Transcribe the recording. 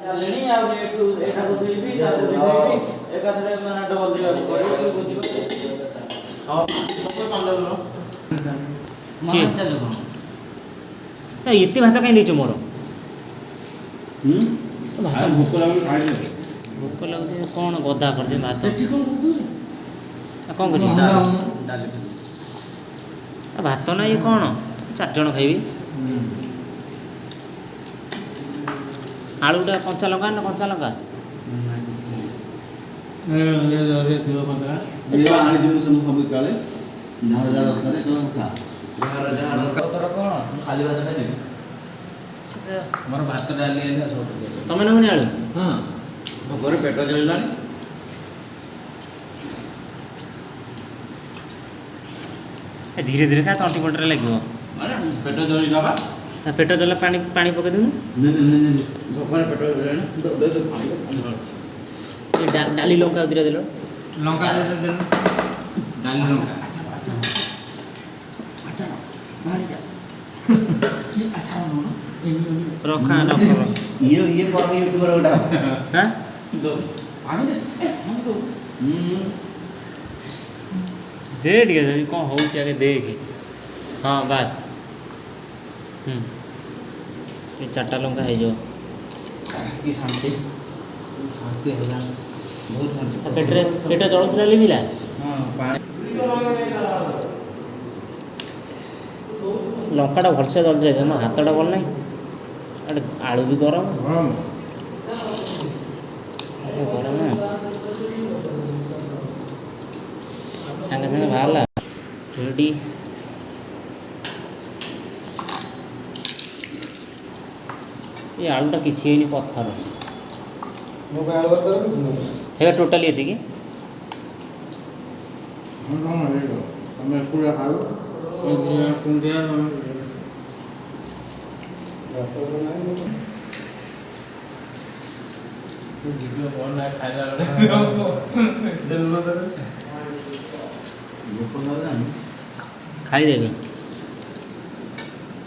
ଚାଲିଣି ଆଉ ଏଠାକୁ ଧୋଇବି ତାକୁ ଧୋଇବି ଏକାଥରେ ମାନେ ଡବଲ ଦେବାକୁ ପଡ଼ିବ ବୁଝିବ। ହଁ ଏତେ ଭାତ କାହିଁ ଦେଇଛ ମୋର? ଭୋକ ଲାଗୁଛି ଖାଇଲେ ଭୋକ ଲାଗୁଛି କ'ଣ ଗଦା କରିছে ଭାତ ସେଠି କ'ଣ କରୁଛୁ? କ'ଣ କରିବି ଭାତ ନା ଇଏ କ'ଣ 4 ଜଣ ଖାଇବି। ଆଳୁଟା କଞ୍ଚା ଲଙ୍କା ନା କଞ୍ଚା ଲଙ୍କା ସବୁ କାଳେ ଯାହାର ଯାହା ଦରକାର କ'ଣ ଖାଲି ଭାତ ଖାଇଦେବି। ମୋର ଭାତ ଡାଲି ହେଲା ତମେ ନେବନି ଆଳୁ? ହଁ ଭୋକରେ ପେଟ ଜଳିଲାଣି। ଧୀରେ ଧୀରେ ଖା ତଣ୍ଟି ପଟରେ ଲାଗିବ। ପେଟ ଜଳିଲା ବା ପେଟ ଜଳିଲେ ପାଣି ପାଣି ପକେଇ ଦେବୁ। ଭୋକରେ ପେଟ ଜଳିଲାଣି। ଡାଲି ଲଙ୍କା ଦିଟା ଦେଲ ଲଙ୍କା ଡାଲି ଲଙ୍କା ରଖା ଇଏ ପର ୟୁଟ୍ୟୁବର ଗୋଟା ହାଁ ଦେ ଟିକେ କ'ଣ ହେଉଛି ଆଗେ ଦେଖେ। ହଁ ବାସ୍ ଏ 4ଟା ଲଙ୍କା ହେଇଯିବ। କି ଶାନ୍ତି ଶାନ୍ତି ହେଲା ବହୁତ ଶାନ୍ତି। ପେଟ ଜଳୁଥିଲା ଲିଭିଲା। ହଁ ପାଣି ଲଙ୍କାଟା ଭଲସେ ଜଳି ଯାଇଥିଲା ମୋ ହାତଟା ଭଲ ନାହିଁ। ଆଳୁ ବି ଗରମ ଗରମ ସାଙ୍ଗେ ସାଙ୍ଗେ ବାହାରିଲା ରେଡ଼ି। ଏ ଆଳୁଟା କିଛି ହେଇନି ପଥର ହେବା ଟୋଟାଲି ଏତିକି। ଖାଇଦେବି।